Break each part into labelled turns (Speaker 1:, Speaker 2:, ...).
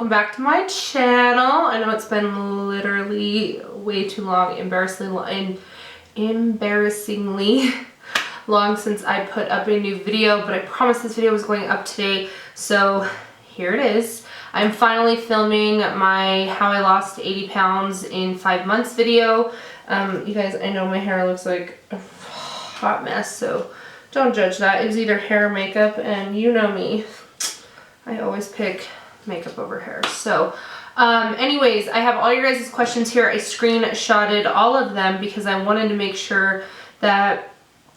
Speaker 1: welcome back to my channel. I know it's been literally way too long, embarrassingly long since I put up a new video, but I promised this video was going up today, so here it is. I'm finally filming my how I lost 80 pounds in 5 months video. You guys, I know my hair looks like a hot mess, so don't judge that. It was either hair or makeup, and you know me, I always pick makeup over hair. So anyways, I have all your guys' questions here. I screenshotted all of them because I wanted to make sure that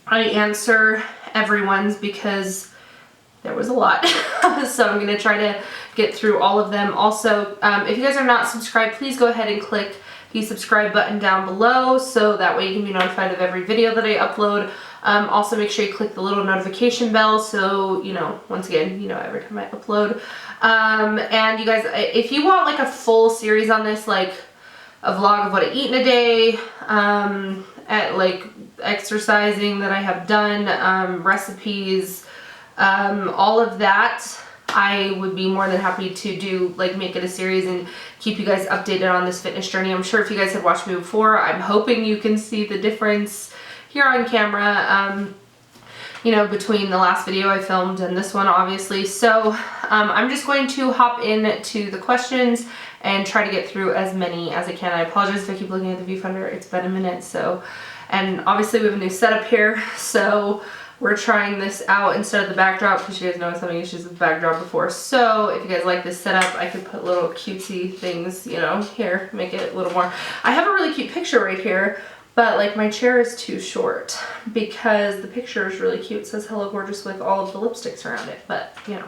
Speaker 1: I answer everyone's because there was a lot. So I'm gonna try to get through all of them. Also, if you guys are not subscribed, please go ahead and click the subscribe button down below so that way you can be notified of every video that I upload. Also make sure you click the little notification bell so, you know, once again, you know, every time I upload. And you guys, if you want like a full series on this, like a vlog of what I eat in a day, at like exercising that I have done, recipes, all of that, I would be more than happy to do, like make it a series and keep you guys updated on this fitness journey. I'm sure if you guys have watched me before, I'm hoping you can see the difference here on camera, you know, between the last video I filmed and this one, obviously. So I'm just going to hop into the questions and try to get through as many as I can. I apologize if I keep looking at the viewfinder. It's been a minute, so, and obviously we have a new setup here, so we're trying this out instead of the backdrop because you guys know I was having issues with the backdrop before. So if you guys like this setup, I could put little cutesy things, you know, here, make it a little more. I have a really cute picture right here, but like my chair is too short because the picture is really cute. It says hello gorgeous with all of the lipsticks around it, but you know.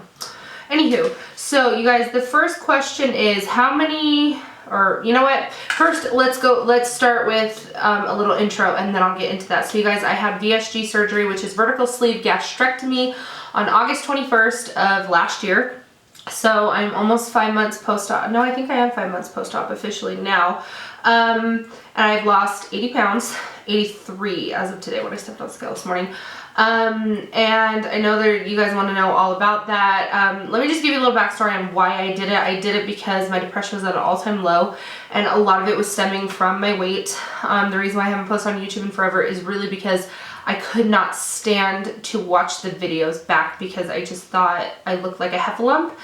Speaker 1: Anywho, so you guys, the first question is how many, or you know what, first let's start with a little intro and then I'll get into that. So you guys, I had VSG surgery, which is vertical sleeve gastrectomy, on August 21st of last year. So I'm almost 5 months post-op. No, I think I am 5 months post-op officially now. And I've lost 80 pounds, 83 as of today when I stepped on the scale this morning. And I know that you guys want to know all about that. Let me just give you a little backstory on why I did it. I did it because my depression was at an all-time low, and a lot of it was stemming from my weight. The reason why I haven't posted on YouTube in forever is really because I could not stand to watch the videos back because I just thought I looked like a heffalump.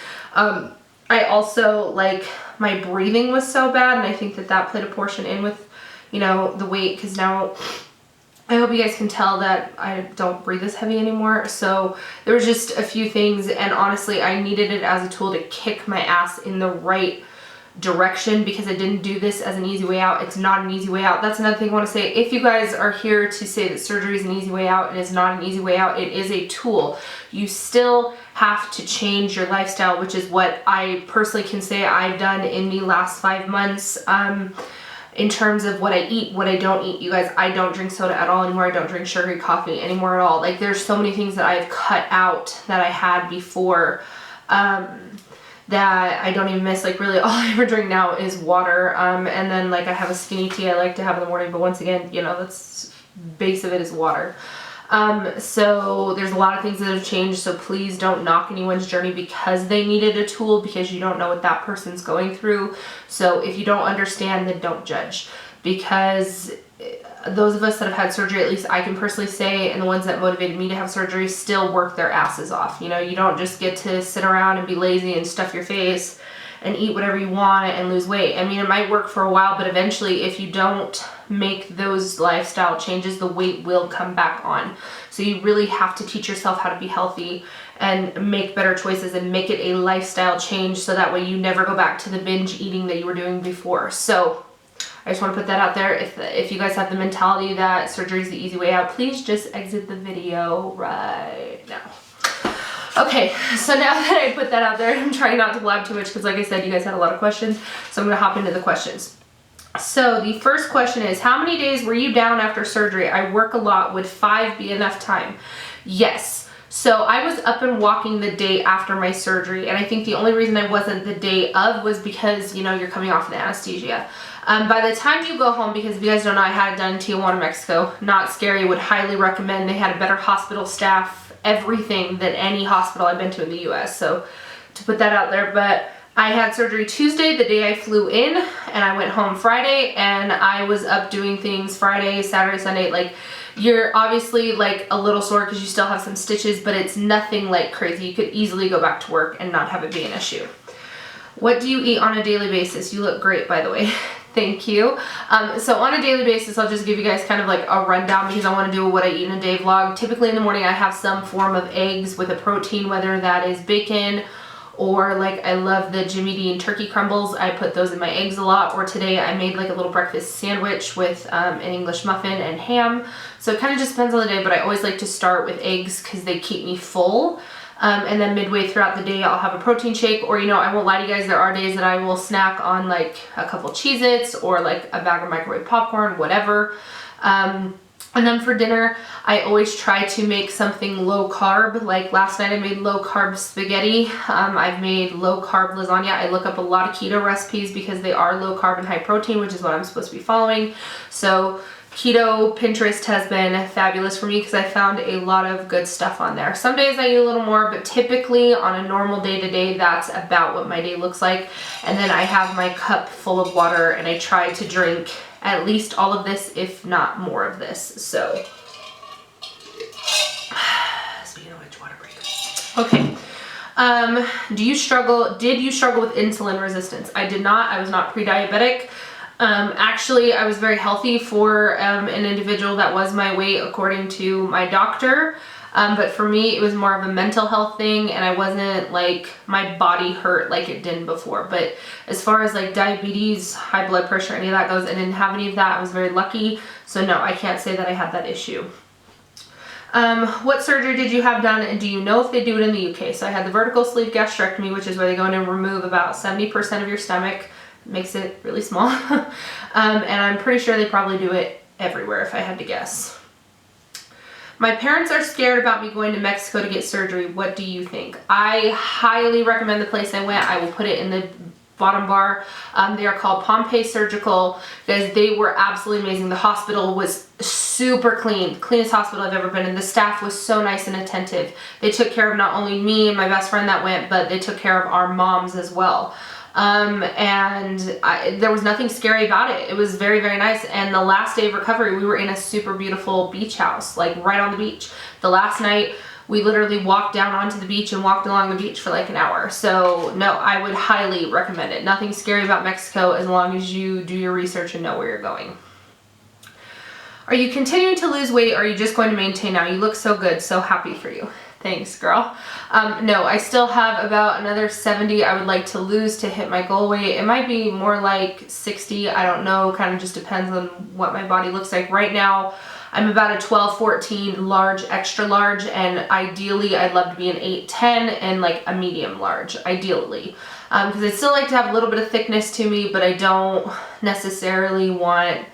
Speaker 1: I also, like, my breathing was so bad, and I think that that played a portion in with, you know, the weight, because now I hope you guys can tell that I don't breathe as heavy anymore. So there was just a few things, and honestly I needed it as a tool to kick my ass in the right direction because I didn't do this as an easy way out. It's not an easy way out. That's another thing I want to say. If you guys are here to say that surgery is an easy way out, it is not an easy way out. It is a tool. You still have to change your lifestyle, which is what I personally can say I've done in the last 5 months. In terms of what I eat, what I don't eat. You guys, I don't drink soda at all anymore. I don't drink sugary coffee anymore at all. Like, there's so many things that I've cut out that I had before, that I don't even miss. Like, really all I ever drink now is water. And then like I have a skinny tea I like to have in the morning, but once again, you know, that's base of it is water. So there's a lot of things that have changed, so please don't knock anyone's journey because they needed a tool, because you don't know what that person's going through. So if you don't understand, then don't judge, because those of us that have had surgery, at least I can personally say, and the ones that motivated me to have surgery, still work their asses off. You know, you don't just get to sit around and be lazy and stuff your face and eat whatever you want and lose weight. I mean, it might work for a while, but eventually if you don't make those lifestyle changes, the weight will come back on. So you really have to teach yourself how to be healthy and make better choices and make it a lifestyle change so that way you never go back to the binge eating that you were doing before. So I just want to put that out there. If you guys have the mentality that surgery is the easy way out, please just exit the video right now. Okay, so now that I put that out there, I'm trying not to blab too much because like I said, you guys had a lot of questions, so I'm going to hop into the questions. So the first question is, how many days were you down after surgery? I work a lot. Would 5 be enough time? Yes. So I was up and walking the day after my surgery, and I think the only reason I wasn't the day of was because, you know, you're coming off the anesthesia. By the time you go home, because if you guys don't know, I had it done in Tijuana, Mexico. Not scary. Would highly recommend. They had a better hospital staff, everything, than any hospital I've been to in the US. So to put that out there, but I had surgery Tuesday, the day I flew in, and I went home Friday, and I was up doing things Friday, Saturday, Sunday. Like, you're obviously like a little sore because you still have some stitches, but it's nothing like crazy. You could easily go back to work and not have it be an issue. What do you eat on a daily basis? You look great, by the way. Thank you. So on a daily basis, I'll just give you guys kind of like a rundown because I want to do what I eat in a day vlog. Typically in the morning, I have some form of eggs with a protein, whether that is bacon or like I love the Jimmy Dean turkey crumbles. I put those in my eggs a lot. Or today I made like a little breakfast sandwich with an English muffin and ham. So it kind of just depends on the day, but I always like to start with eggs because they keep me full. And then midway throughout the day, I'll have a protein shake, or, you know, I won't lie to you guys, there are days that I will snack on like a couple Cheez-Its or like a bag of microwave popcorn, whatever. And then for dinner, I always try to make something low carb. Like last night I made low carb spaghetti. I've made low carb lasagna. I look up a lot of keto recipes because they are low carb and high protein, which is what I'm supposed to be following. So keto Pinterest has been fabulous for me because I found a lot of good stuff on there. Some days I eat a little more, but typically on a normal day-to-day, that's about what my day looks like. And then I have my cup full of water and I try to drink at least all of this, if not more of this. So, speaking of which, water break. Okay. Did you struggle with insulin resistance? I did not. I was not pre-diabetic. Actually, I was very healthy for an individual that was my weight according to my doctor. But for me, it was more of a mental health thing, and I wasn't like, my body hurt like it did before. But as far as like diabetes, high blood pressure, any of that goes, I didn't have any of that. I was very lucky. So no, I can't say that I had that issue. What surgery did you have done, and do you know if they do it in the UK? So I had the vertical sleeve gastrectomy, which is where they go in and remove about 70% of your stomach. Makes it really small. And I'm pretty sure they probably do it everywhere if I had to guess. My parents are scared about me going to Mexico to get surgery. What do you think? I highly recommend the place I went. I will put it in the bottom bar. They are called Pompeii Surgical. Guys, they were absolutely amazing. The hospital was super clean. Cleanest hospital I've ever been in. The staff was so nice and attentive. They took care of not only me and my best friend that went, but they took care of our moms as well. There was nothing scary about it. It was very, very nice. And the last day of recovery, we were in a super beautiful beach house, like right on the beach. The last night, we literally walked down onto the beach and walked along the beach for like an hour. So no, I would highly recommend it. Nothing scary about Mexico as long as you do your research and know where you're going. Are you continuing to lose weight, or are you just going to maintain now? You look so good. So happy for you. Thanks, girl. No, I still have about another 70 I would like to lose to hit my goal weight. It might be more like 60. I don't know. Kind of just depends on what my body looks like. Right now, I'm about a 12, 14, large, extra large, and ideally I'd love to be an 8, 10, and like a medium large, ideally. Because I still like to have a little bit of thickness to me, but I don't necessarily want,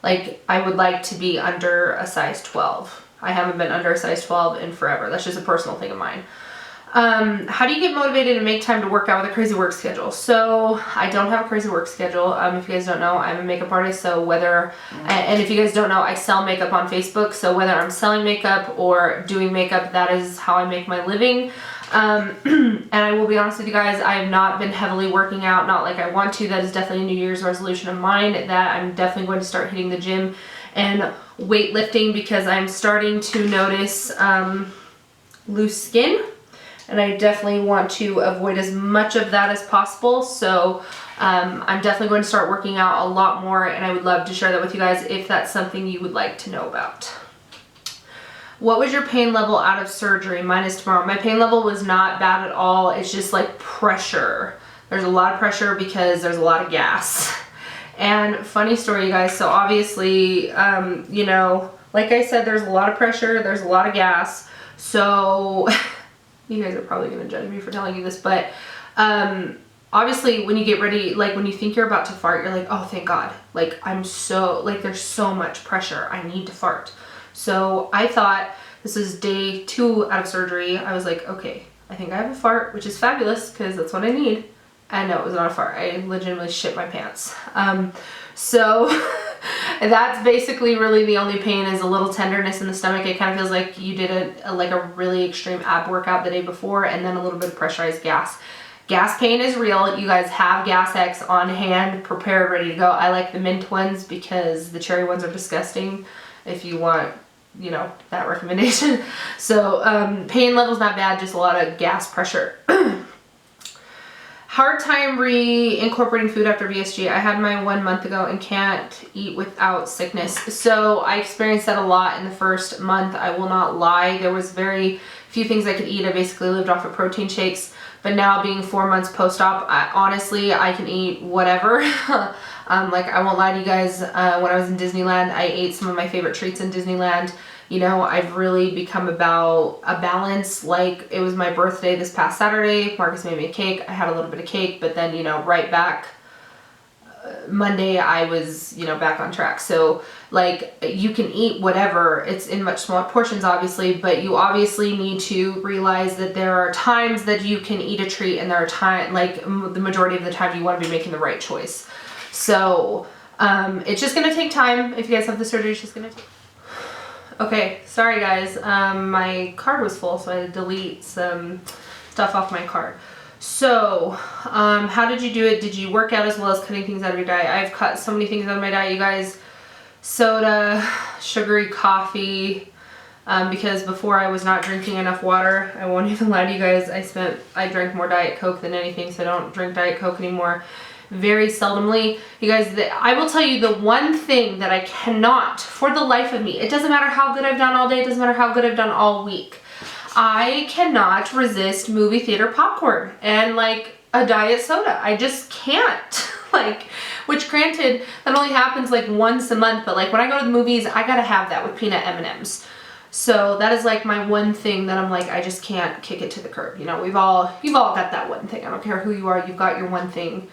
Speaker 1: like, I would like to be under a size 12. I haven't been under a size 12 in forever. That's just a personal thing of mine. How do you get motivated and make time to work out with a crazy work schedule? So I don't have a crazy work schedule. If you guys don't know, I'm a makeup artist. So and if you guys don't know, I sell makeup on Facebook. So whether I'm selling makeup or doing makeup, that is how I make my living. And I will be honest with you guys, I have not been heavily working out, not like I want to. That is definitely a New Year's resolution of mine, that I'm definitely going to start hitting the gym and weightlifting because I'm starting to notice loose skin, and I definitely want to avoid as much of that as possible. So I'm definitely going to start working out a lot more, and I would love to share that with you guys if that's something you would like to know about. What was your pain level out of surgery? Mine is tomorrow. My pain level was not bad at all. It's just like pressure. There's a lot of pressure because there's a lot of gas. And funny story, you guys, so obviously, you know, like I said, there's a lot of pressure, there's a lot of gas, so you guys are probably going to judge me for telling you this, but obviously when you get ready, like when you think you're about to fart, you're like, oh, thank God, like there's so much pressure, I need to fart. So I thought, this is day 2 out of surgery, I was like, okay, I think I have a fart, which is fabulous because that's what I need. And no, it was not a fart. I legitimately shit my pants. So that's basically really the only pain, is a little tenderness in the stomach. It kind of feels like you did a really extreme ab workout the day before, and then a little bit of pressurized gas. Gas pain is real. You guys have Gas X on hand, prepared, ready to go. I like the mint ones because the cherry ones are disgusting, if you want, you know, that recommendation. So pain level's not bad, just a lot of gas pressure. Hard time reincorporating food after VSG. I had my 1 month ago and can't eat without sickness. So I experienced that a lot in the first month. I will not lie. There was very few things I could eat. I basically lived off of protein shakes. But now being 4 months post-op, honestly, I can eat whatever. Like, I won't lie to you guys, when I was in Disneyland, I ate some of my favorite treats in Disneyland. You know, I've really become about a balance. Like, it was my birthday this past Saturday. Marcus made me a cake. I had a little bit of cake, but then, you know, right back Monday, I was, you know, back on track. So, like, you can eat whatever. It's in much smaller portions, obviously, but you obviously need to realize that there are times that you can eat a treat, and there are times, like, the majority of the time, you want to be making the right choice. So, it's just going to take time. If you guys have the surgery, it's just going to take. Okay, sorry guys, my card was full, so I had to delete some stuff off my card. So, how did you do it? Did you work out as well as cutting things out of your diet? I've cut so many things out of my diet, you guys. Soda, sugary coffee, because before I was not drinking enough water. I won't even lie to you guys, I drank more Diet Coke than anything, so I don't drink Diet Coke anymore. Very seldomly. You guys, I will tell you the one thing that I cannot, for the life of me, it doesn't matter how good I've done all day, it doesn't matter how good I've done all week, I cannot resist movie theater popcorn and like a diet soda. I just can't. Like, which granted, that only happens like once a month, but like when I go to the movies, I gotta have that with peanut M&Ms. So that is like my one thing that I'm like, I just can't kick it to the curb. You know, you've all got that one thing. I don't care who you are, you've got your one thing.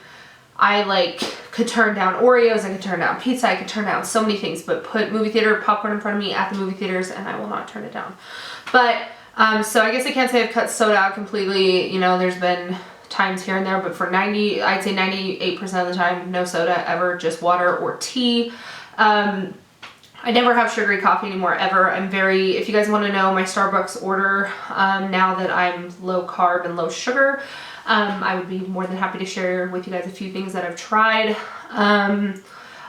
Speaker 1: I like could turn down Oreos, I could turn down pizza, I could turn down so many things, but put movie theater popcorn in front of me at the movie theaters and I will not turn it down. But, so I guess I can't say I've cut soda out completely. You know, there's been times here and there, but for I'd say 98% of the time, no soda ever, just water or tea. I never have sugary coffee anymore, ever. If you guys want to know my Starbucks order, now that I'm low carb and low sugar, I would be more than happy to share with you guys a few things that I've tried.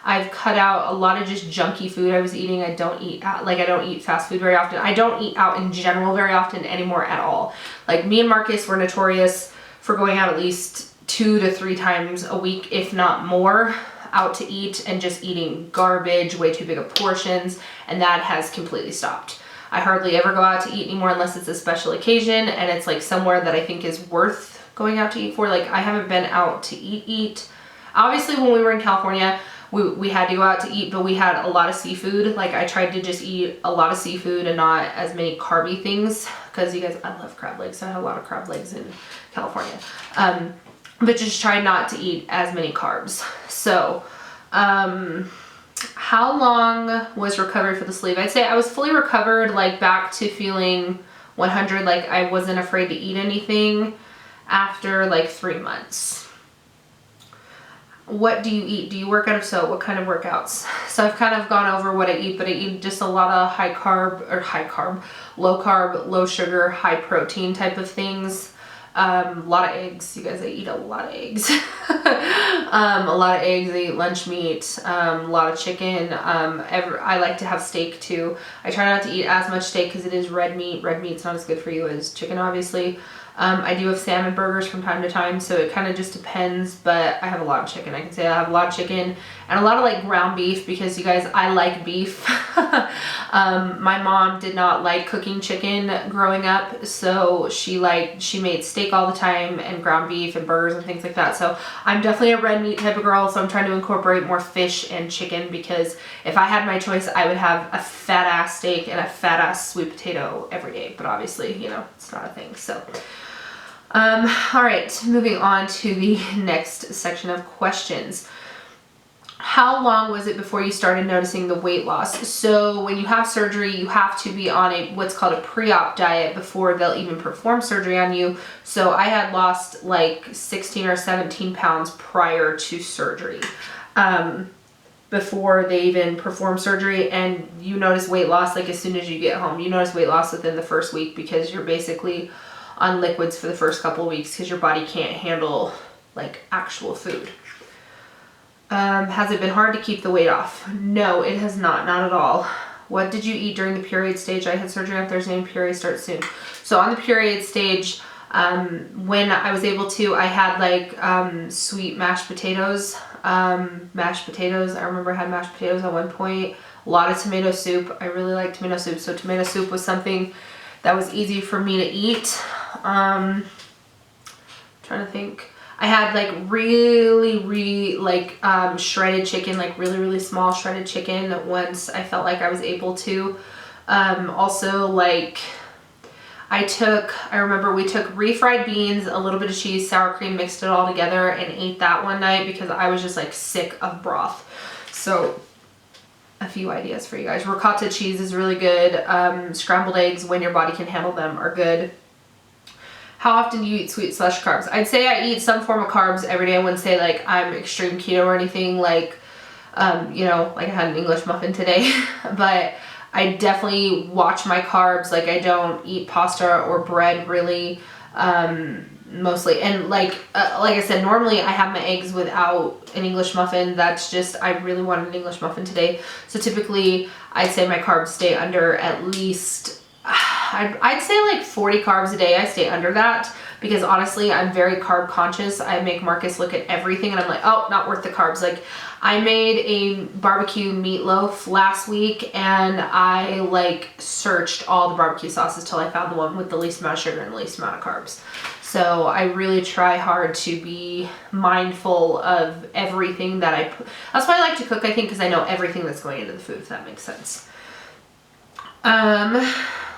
Speaker 1: I've cut out a lot of just junky food I was eating. I don't eat out, like I don't eat fast food very often. I don't eat out in general very often anymore at all. Like me and Marcus were notorious for going out at least 2 to 3 times a week, if not more, out to eat and just eating garbage, way too big of portions, and that has completely stopped. I hardly ever go out to eat anymore unless it's a special occasion and it's like somewhere that I think is worth going out to eat for. Like, I haven't been out to eat. Obviously, when we were in California, we had to go out to eat, but we had a lot of seafood. Like, I tried to just eat a lot of seafood and not as many carby things, because you guys, I love crab legs, so I had a lot of crab legs in California. But just tried not to eat as many carbs. So, how long was recovery for the sleeve? I'd say I was fully recovered, like back to feeling 100, like I wasn't afraid to eat anything, after like 3 months. What do you eat? Do you work out? If so, what kind of workouts? So I've kind of gone over what I eat, but I eat just a lot of low carb, low sugar, high protein type of things. A lot of eggs. You guys, I eat a lot of eggs. A lot of eggs. I eat lunch meat, a lot of chicken. I like to have steak too. I try not to eat as much steak because it is red meat. Red meat's not as good for you as chicken, obviously. I do have salmon burgers from time to time, so it kind of just depends, but I have a lot of chicken. I can say I have a lot of chicken and a lot of like ground beef, because you guys, I like beef. My mom did not like cooking chicken growing up, so she made steak all the time and ground beef and burgers and things like that. So I'm definitely a red meat type of girl, so I'm trying to incorporate more fish and chicken, because if I had my choice, I would have a fat ass steak and a fat ass sweet potato every day, but obviously, you know, it's not a thing. So all right, moving on to the next section of questions. How long was it before you started noticing the weight loss? So when you have surgery, you have to be on what's called a pre-op diet before they'll even perform surgery on you. So I had lost like 16 or 17 pounds prior to surgery, before they even perform surgery. And you notice weight loss like as soon as you get home. You notice weight loss within the first week, because you're basically on liquids for the first couple of weeks because your body can't handle like actual food. Has it been hard to keep the weight off? No, it has not at all. What did you eat during the period stage? I had surgery on Thursday and period starts soon. So on the period stage, when I was able to, I had like sweet mashed potatoes. I remember I had mashed potatoes at one point. A lot of tomato soup. I really like tomato soup. So tomato soup was something that was easy for me to eat. Trying to think. I had like really like shredded chicken, like really small shredded chicken once I felt like I was able to. Also like I remember we took refried beans, a little bit of cheese, sour cream, mixed it all together and ate that one night because I was just like sick of broth. So a few ideas for you guys. Ricotta cheese is really good. Scrambled eggs, when your body can handle them, are good. How often do you eat sweet / carbs? I'd say I eat some form of carbs every day. I wouldn't say like I'm extreme keto or anything, like, you know, like I had an English muffin today, but I definitely watch my carbs. Like I don't eat pasta or bread really, mostly. And like I said, normally I have my eggs without an English muffin. That's just, I really wanted an English muffin today. So typically I'd say my carbs stay under at least, I'd say like 40 carbs a day. I stay under that because honestly, I'm very carb conscious. I make Marcus look at everything and I'm like, oh, not worth the carbs. Like I made a barbecue meatloaf last week and I like searched all the barbecue sauces till I found the one with the least amount of sugar and the least amount of carbs. So I really try hard to be mindful of everything that I put. That's why I like to cook, I think, because I know everything that's going into the food, if that makes sense.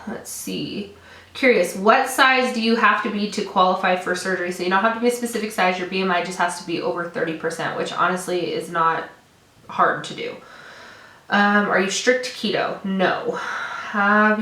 Speaker 1: Let's see. Curious, what size do you have to be to qualify for surgery? So you don't have to be a specific size. Your BMI just has to be over 30%, which honestly is not hard to do. Are you strict keto? No. How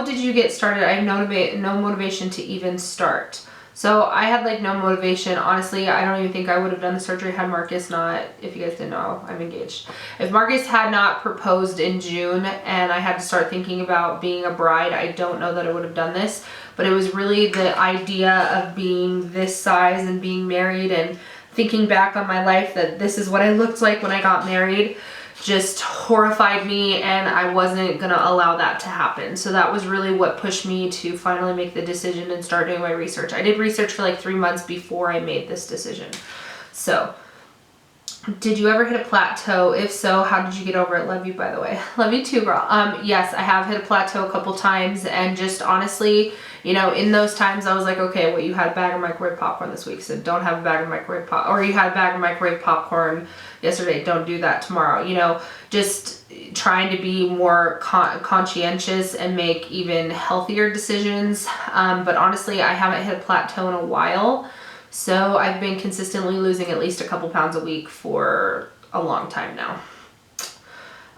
Speaker 1: did you get started? I have no motivation to even start. So I had like no motivation. Honestly, I don't even think I would have done the surgery had Marcus not, if you guys didn't know, I'm engaged. If Marcus had not proposed in June and I had to start thinking about being a bride, I don't know that I would have done this. But it was really the idea of being this size and being married and thinking back on my life that this is what I looked like when I got married just horrified me, and I wasn't gonna allow that to happen. So that was really what pushed me to finally make the decision and start doing my research. I did research for like 3 months before I made this decision. So, did you ever hit a plateau? If so, how did you get over it? Love you, by the way. Love you too, girl. Yes, I have hit a plateau a couple times, and just honestly, you know, in those times I was like, okay, well, you had a bag of microwave popcorn this week, so don't have a bag of microwave or you had a bag of microwave popcorn yesterday, don't do that tomorrow. You know, just trying to be more conscientious and make even healthier decisions. But honestly, I haven't hit a plateau in a while. So I've been consistently losing at least a couple pounds a week for a long time now.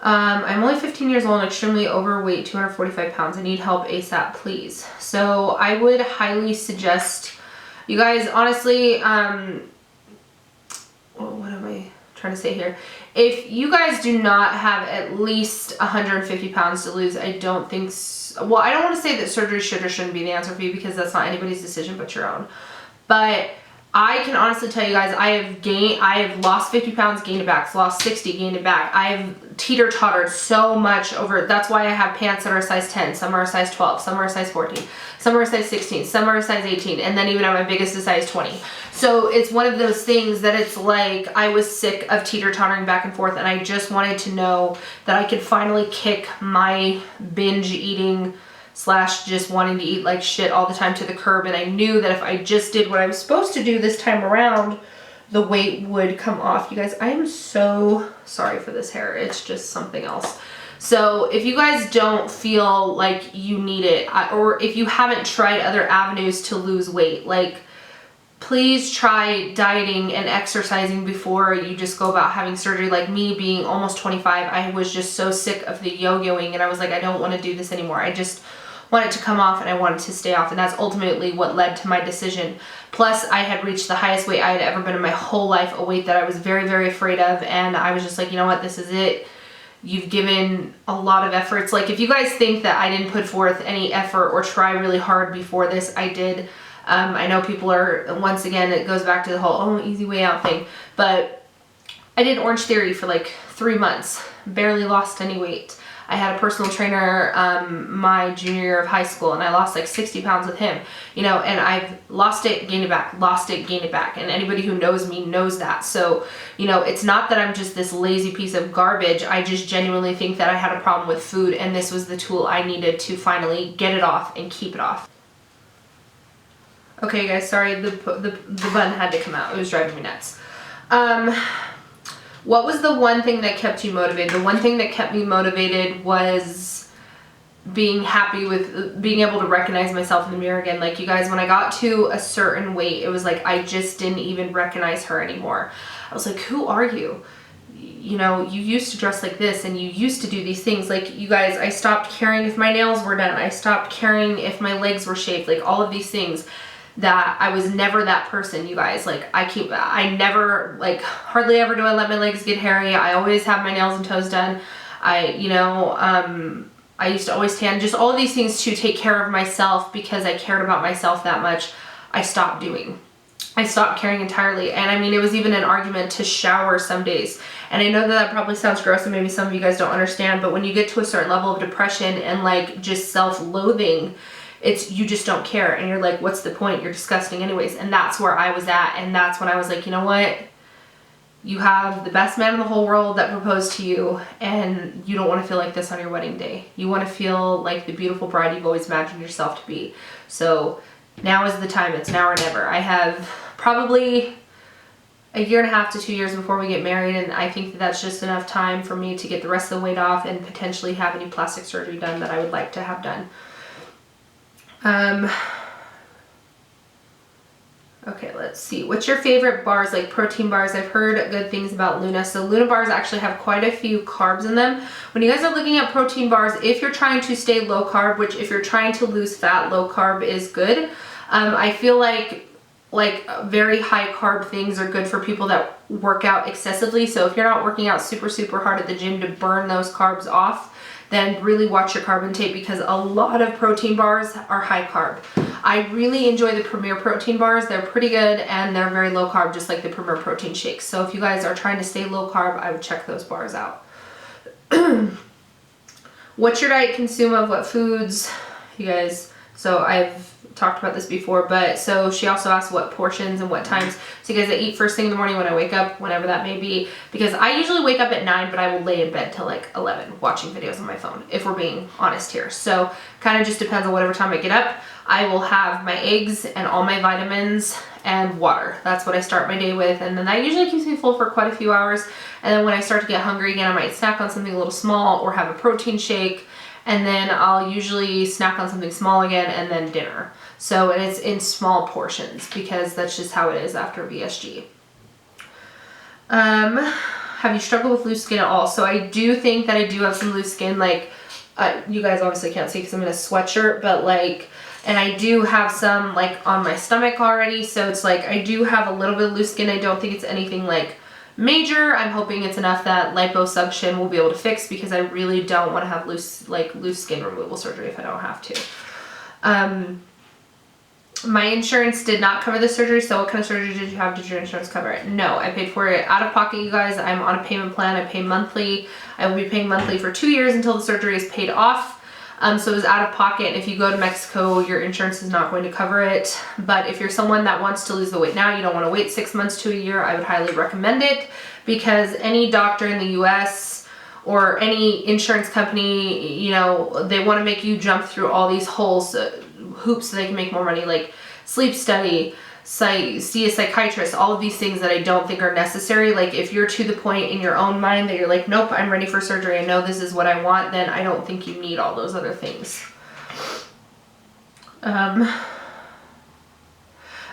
Speaker 1: I'm only 15 years old and extremely overweight, 245 pounds. I need help ASAP, please. So I would highly suggest, you guys, honestly, what am I trying to say here? If you guys do not have at least 150 pounds to lose, I don't think, well, I don't want to say that surgery should or shouldn't be the answer for you because that's not anybody's decision but your own. But I can honestly tell you guys, I have lost 50 pounds, gained it back, lost 60, gained it back. I've teeter-tottered so much over, that's why I have pants that are a size 10, some are a size 12, some are a size 14, some are a size 16, some are a size 18, and then even at my biggest is size 20. So it's one of those things that it's like I was sick of teeter-tottering back and forth, and I just wanted to know that I could finally kick my binge eating / just wanting to eat like shit all the time to the curb, and I knew that if I just did what I was supposed to do this time around, the weight would come off. You guys, I am so sorry for this hair. It's just something else. So if you guys don't feel like you need it, or if you haven't tried other avenues to lose weight, like please try dieting and exercising before you just go about having surgery. Like me being almost 25, I was just so sick of the yo-yoing, and I was like, I don't want to do this anymore. I just want it to come off, and I wanted to stay off, and that's ultimately what led to my decision. Plus, I had reached the highest weight I had ever been in my whole life, a weight that I was very, very afraid of, and I was just like, you know what, this is it. you've given a lot of efforts. Like, if you guys think that I didn't put forth any effort or try really hard before this, I did. I know people are, once again, it goes back to the whole, oh, easy way out thing. But I did Orange Theory for like 3 months, barely lost any weight. I had a personal trainer my junior year of high school, and I lost like 60 pounds with him, you know, and I've lost it, gained it back, lost it, gained it back. And anybody who knows me knows that. So, you know, it's not that I'm just this lazy piece of garbage. I just genuinely think that I had a problem with food, and this was the tool I needed to finally get it off and keep it off. Okay, guys, sorry, the bun had to come out. It was driving me nuts. What was the one thing that kept you motivated? The one thing that kept me motivated was being happy with being able to recognize myself in the mirror again. Like, you guys, when I got to a certain weight, it was like I just didn't even recognize her anymore. I was like, who are you? You know, you used to dress like this, and you used to do these things. Like, you guys, I stopped caring if my nails were done. I stopped caring if my legs were shaved. Like, all of these things. That I was never that person, you guys. Like, I never, like, hardly ever do I let my legs get hairy. I always have my nails and toes done. I used to always tan. Just all of these things to take care of myself because I cared about myself that much. I stopped doing. I stopped caring entirely. And I mean, it was even an argument to shower some days. And I know that probably sounds gross, and maybe some of you guys don't understand, but when you get to a certain level of depression and like just self-loathing, you just don't care, and you're like, what's the point? You're disgusting anyways. And that's where I was at, and that's when I was like, you know what? You have the best man in the whole world that proposed to you, and you don't want to feel like this on your wedding day. You want to feel like the beautiful bride you've always imagined yourself to be. So now is the time. It's now or never. I have probably a 1.5 to 2 years before we get married, and I think that that's just enough time for me to get the rest of the weight off and potentially have any plastic surgery done that I would like to have done. Okay, let's see. What's your favorite bars, like protein bars? I've heard good things about Luna. So Luna bars actually have quite a few carbs in them. When you guys are looking at protein bars, if you're trying to stay low carb, which if you're trying to lose fat, low carb is good. I feel like very high carb things are good for people that work out excessively. So if you're not working out super, super hard at the gym to burn those carbs off, then really watch your carb intake, because a lot of protein bars are high carb. I really enjoy the Premier protein bars. They're pretty good, and they're very low carb, just like the Premier protein shakes. So if you guys are trying to stay low carb, I would check those bars out. What's your diet consume of what foods, you guys? So I've talked about this before, but so she also asked what portions and what times. So you guys, I eat first thing in the morning when I wake up, whenever that may be, because I usually wake up at 9, but I will lay in bed till like 11 watching videos on my phone, if we're being honest here. So kind of just depends on whatever time I get up. I will have my eggs and all my vitamins and water. That's what I start my day with, and then that usually keeps me full for quite a few hours. And then when I start to get hungry again, I might snack on something a little small or have a protein shake, and then I'll usually snack on something small again, and then dinner. So, and it's in small portions, because that's just how it is after VSG. Have you struggled with loose skin at all? So I do think that I do have some loose skin. Like, you guys obviously can't see because I'm in a sweatshirt, but like, and I do have some like on my stomach already. So it's like, I do have a little bit of loose skin. I don't think it's anything like major. I'm hoping it's enough that liposuction will be able to fix, because I really don't want to have loose skin removal surgery if I don't have to. My insurance did not cover the surgery. So what kind of surgery did you have? Did your insurance cover it? No, I paid for it out of pocket, you guys. I'm on a payment plan. I pay monthly. I will be paying monthly for 2 years until the surgery is paid off. So it was out of pocket. If you go to Mexico, your insurance is not going to cover it. But if you're someone that wants to lose the weight now, you don't want to wait 6 months to a year, I would highly recommend it, because any doctor in the US or any insurance company, you know, they want to make you jump through all these hoops so they can make more money, like sleep study, see a psychiatrist, all of these things that I don't think are necessary. Like, if you're to the point in your own mind that you're like, nope, I'm ready for surgery, I know this is what I want, then I don't think you need all those other things.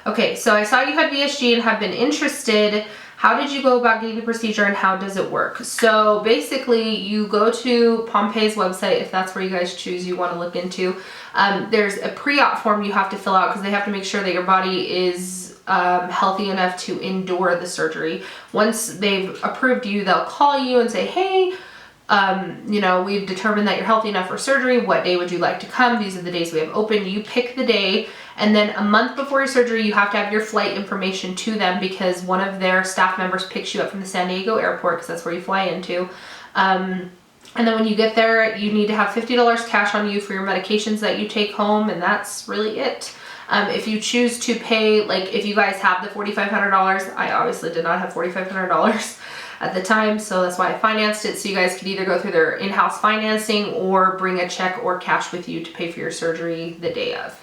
Speaker 1: Okay, so I saw you had VSG and have been interested. How did you go about getting the procedure, and how does it work? So basically, you go to Pompei's website, if that's where you guys choose you want to look into. There's a pre-op form you have to fill out, because they have to make sure that your body is healthy enough to endure the surgery. Once they've approved you, they'll call you and say, hey, You know, we've determined that you're healthy enough for surgery. What day would you like to come? These are the days we have open. You pick the day, and then a month before your surgery, you have to have your flight information to them because one of their staff members picks you up from the San Diego airport, because that's where you fly into. And then when you get there, you need to have $50 cash on you for your medications that you take home, and that's really it. If you choose to pay, like if you guys have the $4,500, I obviously did not have $4,500 at the time, so that's why I financed it, so you guys could either go through their in-house financing or bring a check or cash with you to pay for your surgery the day of.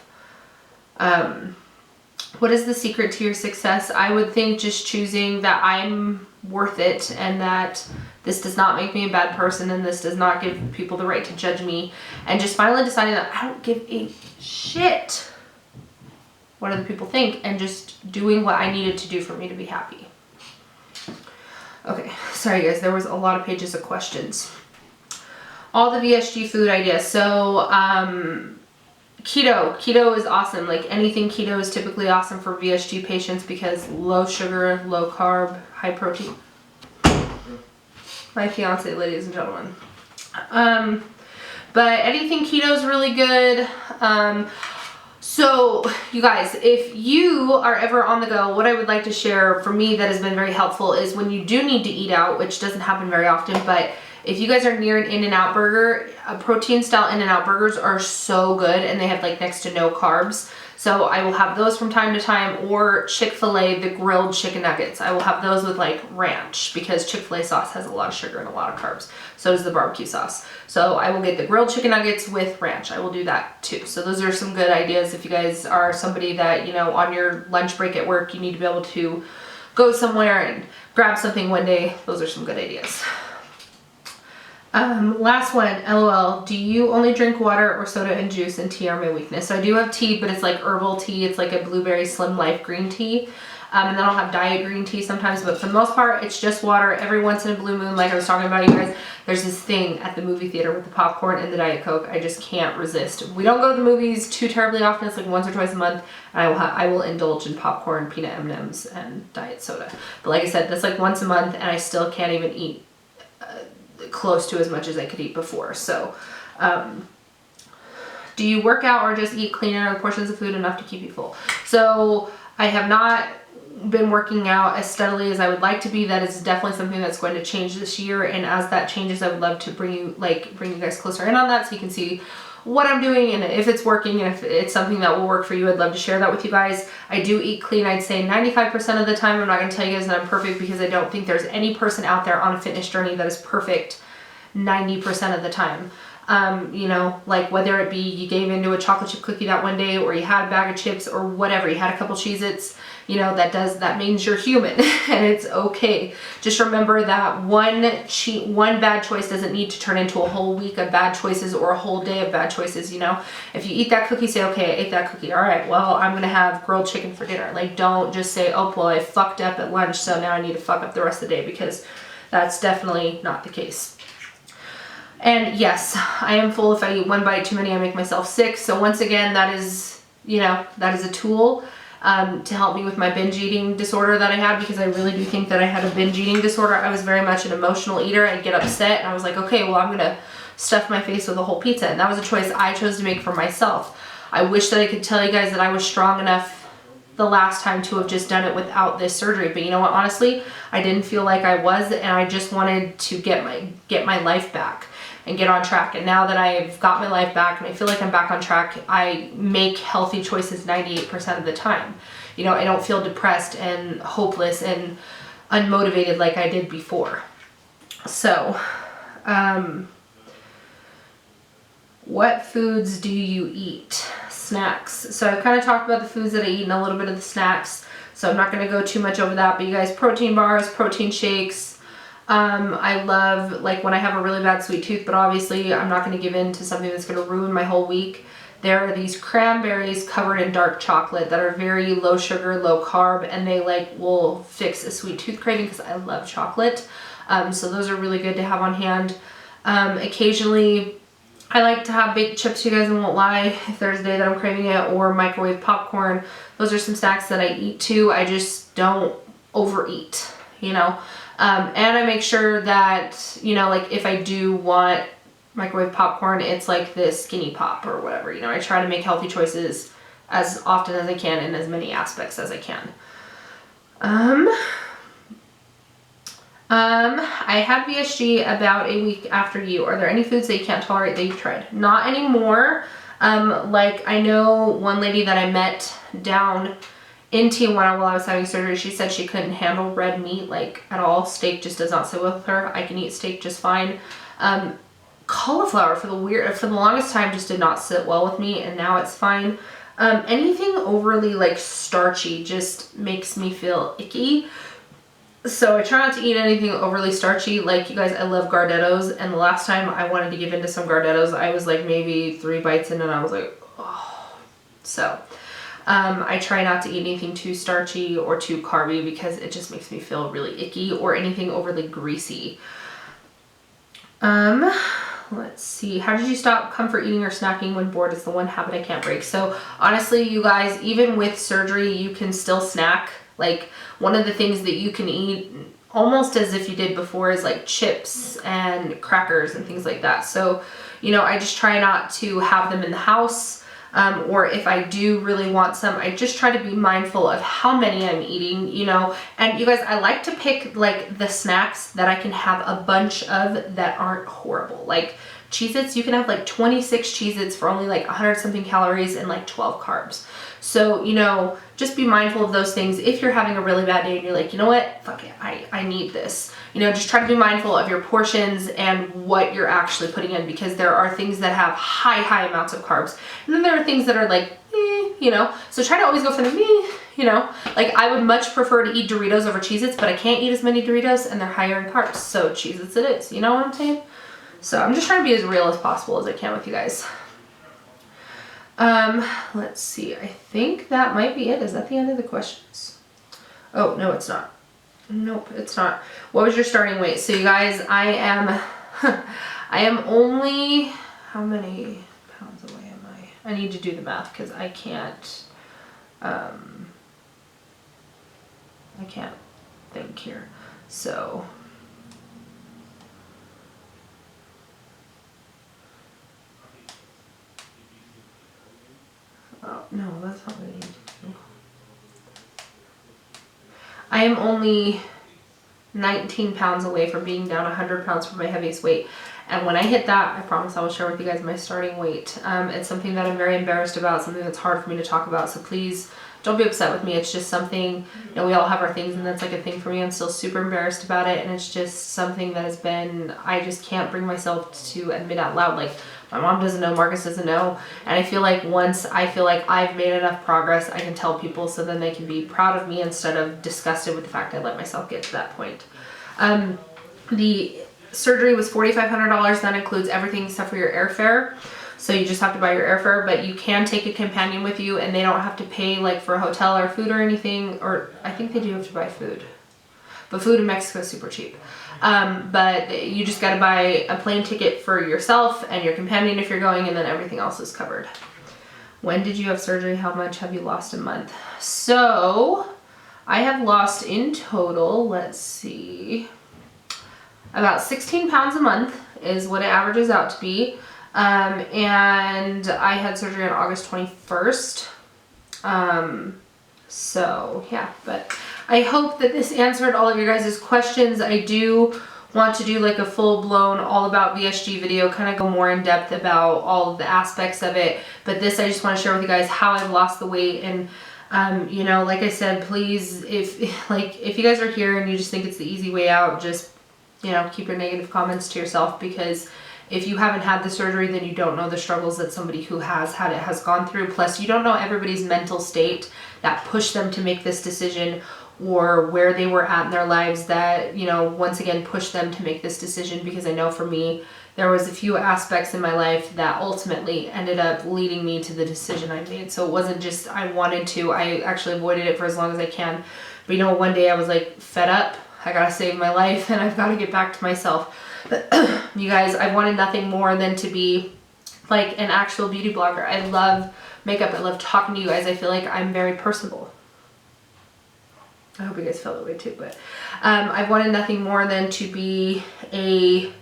Speaker 1: What is the secret to your success? I would think just choosing that I'm worth it and that this does not make me a bad person and this does not give people the right to judge me, and just finally deciding that I don't give a shit what other people think and just doing what I needed to do for me to be happy. Okay, sorry guys, there was a lot of pages of questions. All the VSG food ideas. So, keto is awesome. Like anything keto is typically awesome for VSG patients because low sugar, low carb, high protein. My fiance, ladies and gentlemen. But anything keto is really good. So you guys, if you are ever on the go, what I would like to share for me that has been very helpful is when you do need to eat out, which doesn't happen very often, but if you guys are near an In-N-Out burger, protein style In-N-Out burgers are so good and they have like next to no carbs. So I will have those from time to time, or Chick-fil-A, the grilled chicken nuggets. I will have those with like ranch because Chick-fil-A sauce has a lot of sugar and a lot of carbs. So does the barbecue sauce. So I will get the grilled chicken nuggets with ranch. I will do that too. So those are some good ideas if you guys are somebody that, you know, on your lunch break at work, you need to be able to go somewhere and grab something one day. Those are some good ideas. Last one, LOL, do you only drink water or soda and juice, and tea are my weakness? So I do have tea, but it's like herbal tea. It's like a blueberry slim life green tea. And then I'll have diet green tea sometimes, but for the most part, it's just water. Every once in a blue moon, like I was talking about, you guys, there's this thing at the movie theater with the popcorn and the Diet Coke. I just can't resist. We don't go to the movies too terribly often. It's like once or twice a month. And I will indulge in popcorn, peanut M&Ms, and diet soda. But like I said, that's like once a month, and I still can't even eat close to as much as I could eat before. So, do you work out or just eat clean and are the portions of food enough to keep you full? So I have not been working out as steadily as I would like to be. That is definitely something that's going to change this year, and as that changes, I would love to bring you guys closer in on that so you can see what I'm doing and if it's working, and if it's something that will work for you. I'd love to share that with you guys. I do eat clean, I'd say 95% of the time. I'm not going to tell you guys that I'm perfect because I don't think there's any person out there on a fitness journey that is perfect 90% of the time. You know, like whether it be you gave into a chocolate chip cookie that one day, or you had a bag of chips, or whatever, you had a couple Cheez-Its, you know, that means you're human and it's okay. Just remember that one bad choice doesn't need to turn into a whole week of bad choices or a whole day of bad choices, you know. If you eat that cookie, say, okay, I ate that cookie. All right, well, I'm going to have grilled chicken for dinner. Like, don't just say, oh, well, I fucked up at lunch, so now I need to fuck up the rest of the day, because that's definitely not the case. And yes, I am full. If I eat one bite too many, I make myself sick. So once again, that is, you know, that is a tool to help me with my binge eating disorder that I had, because I really do think that I had a binge eating disorder. I was very much an emotional eater. I'd get upset and I was like, okay, well, I'm going to stuff my face with a whole pizza. And that was a choice I chose to make for myself. I wish that I could tell you guys that I was strong enough the last time to have just done it without this surgery. But you know what, honestly, I didn't feel like I was, and I just wanted to get my life back and get on track. And now that I've got my life back and I feel like I'm back on track, I make healthy choices 98% of the time. You know, I don't feel depressed and hopeless and unmotivated like I did before. So, what foods do you eat? Snacks. So I've kind of talked about the foods that I eat and a little bit of the snacks. So I'm not going to go too much over that, but you guys, protein bars, protein shakes. I love, like when I have a really bad sweet tooth, but obviously I'm not going to give in to something that's going to ruin my whole week. There are these cranberries covered in dark chocolate that are very low sugar, low carb, and they like will fix a sweet tooth craving because I love chocolate. So those are really good to have on hand. Occasionally I like to have baked chips, you guys won't lie, if there's a day that I'm craving it, or microwave popcorn. Those are some snacks that I eat too. I just don't overeat, you know. And I make sure that, you know, like if I do want microwave popcorn, it's like this skinny pop or whatever. You know, I try to make healthy choices as often as I can in as many aspects as I can. I had VSG about a week after you. Are there any foods that you can't tolerate that you've tried? Not anymore. Like I know one lady that I met down in Tijuana while I was having surgery, she said she couldn't handle red meat like at all. Steak just does not sit with her. I can eat steak just fine. Cauliflower for the longest time just did not sit well with me, and now it's fine. Anything overly like starchy just makes me feel icky. So I try not to eat anything overly starchy. Like you guys, I love Gardettos, and the last time I wanted to give into some Gardettos, I was like maybe 3 bites in and I was like, oh. So I try not to eat anything too starchy or too carby because it just makes me feel really icky, or anything overly greasy. Let's see. How did you stop comfort eating or snacking when bored? Is the one habit I can't break. So honestly, you guys, even with surgery, you can still snack. Like one of the things that you can eat almost as if you did before is like chips and crackers and things like that. So, you know, I just try not to have them in the house. Or if I do really want some, I just try to be mindful of how many I'm eating, you know. And you guys, I like to pick like the snacks that I can have a bunch of that aren't horrible. Like Cheez-Its, you can have like 26 Cheez-Its for only like 100 something calories and like 12 carbs. So, you know, just be mindful of those things. If you're having a really bad day and you're like, you know what, fuck it, I need this. You know, just try to be mindful of your portions and what you're actually putting in, because there are things that have high amounts of carbs. And then there are things that are like, you know, so try to always go for the you know. Like I would much prefer to eat Doritos over Cheez-Its, but I can't eat as many Doritos and they're higher in carbs. So Cheez-Its it is, you know what I'm saying? So I'm just trying to be as real as possible as I can with you guys. Let's see. I think that might be it. Is that the end of the questions? Oh, no, it's not. Nope, it's not. What was your starting weight? So you guys, I am only, how many pounds away am I? I need to do the math because I can't think here. So oh, no, that's not what I need to do. I am only 19 pounds away from being down 100 pounds from my heaviest weight. And when I hit that, I promise I will share with you guys my starting weight. It's something that I'm very embarrassed about, something that's hard for me to talk about. So please don't be upset with me. It's just something, you know, we all have our things, and that's like a thing for me. I'm still super embarrassed about it. And it's just something that has been, I just can't bring myself to admit out loud. Like my mom doesn't know, Marcus doesn't know. And I feel like once I feel like I've made enough progress, I can tell people so then they can be proud of me instead of disgusted with the fact I let myself get to that point. The surgery was $4,500. That includes everything except for your airfare. So you just have to buy your airfare, but you can take a companion with you and they don't have to pay like for a hotel or food or anything, or I think they do have to buy food. But food in Mexico is super cheap. But you just got to buy a plane ticket for yourself and your companion if you're going, and then everything else is covered. When did you have surgery? How much have you lost a month? So I have lost in total, let's see, about 16 pounds a month is what it averages out to be. And I had surgery on August 21st. So yeah, but I hope that this answered all of your guys' questions. I do want to do like a full-blown all about VSG video, kind of go more in depth about all of the aspects of it. But this, I just want to share with you guys how I've lost the weight. And you know, like I said, please, if you guys are here and you just think it's the easy way out, just, you know, keep your negative comments to yourself, because if you haven't had the surgery, then you don't know the struggles that somebody who has had it has gone through. Plus, you don't know everybody's mental state that pushed them to make this decision, or where they were at in their lives that, you know, once again, pushed them to make this decision. Because I know for me, there was a few aspects in my life that ultimately ended up leading me to the decision I made. So it wasn't just I wanted to, I actually avoided it for as long as I can. But you know, one day I was like fed up. I gotta save my life and I've got to get back to myself. But you guys, I wanted nothing more than to be like an actual beauty blogger. I love makeup. I love talking to you guys. I feel like I'm very personable. I hope you guys feel that way too, but I wanted nothing more than to be a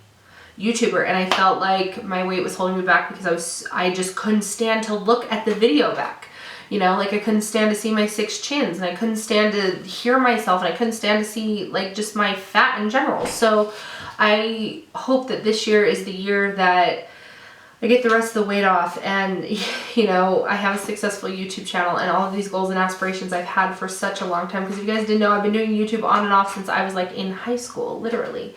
Speaker 1: YouTuber, and I felt like my weight was holding me back because I just couldn't stand to look at the video back. You know, like I couldn't stand to see my 6 chins, and I couldn't stand to hear myself, and I couldn't stand to see like just my fat in general. So I hope that this year is the year that I get the rest of the weight off, and you know, I have a successful YouTube channel and all of these goals and aspirations I've had for such a long time. Because if you guys didn't know, I've been doing YouTube on and off since I was like in high school, literally.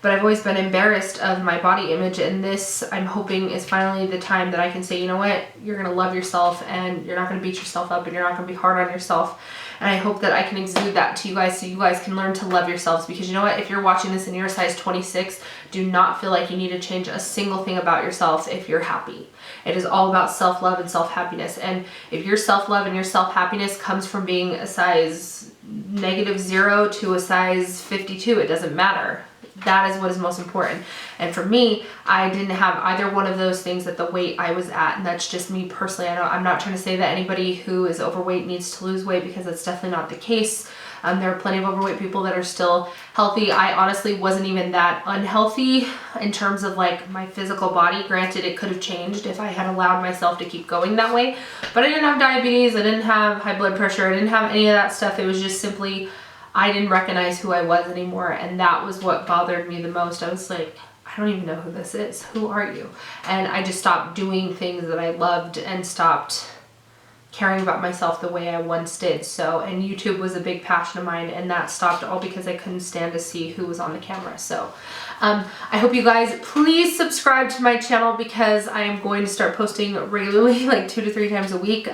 Speaker 1: But I've always been embarrassed of my body image, and this, I'm hoping, is finally the time that I can say, you know what, you're gonna love yourself, and you're not gonna beat yourself up, and you're not gonna be hard on yourself. And I hope that I can exude that to you guys so you guys can learn to love yourselves, because you know what, if you're watching this and you're a size 26, do not feel like you need to change a single thing about yourself if you're happy. It is all about self-love and self-happiness. And if your self-love and your self-happiness comes from being a size -0 to a size 52, it doesn't matter. That is what is most important. And for me, I didn't have either one of those things at the weight I was at, and that's just me personally. I'm not trying to say that anybody who is overweight needs to lose weight, because that's definitely not the case. There are plenty of overweight people that are still healthy. I honestly wasn't even that unhealthy in terms of like my physical body. Granted, it could have changed if I had allowed myself to keep going that way, but I didn't have diabetes, I didn't have high blood pressure, I didn't have any of that stuff. It was just simply, I didn't recognize who I was anymore, and that was what bothered me the most. I was like, I don't even know who this is. Who are you? And I just stopped doing things that I loved and stopped caring about myself the way I once did. So, and YouTube was a big passion of mine, and that stopped all because I couldn't stand to see who was on the camera. So I hope you guys please subscribe to my channel, because I am going to start posting regularly, like 2 to 3 times a week.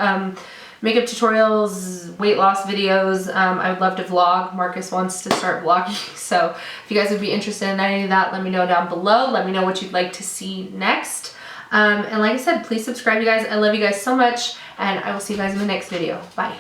Speaker 1: Makeup tutorials, weight loss videos. I would love to vlog. Marcus wants to start vlogging. So if you guys would be interested in any of that, let me know down below. Let me know what you'd like to see next. And like I said, please subscribe, you guys. I love you guys so much, and I will see you guys in the next video. Bye.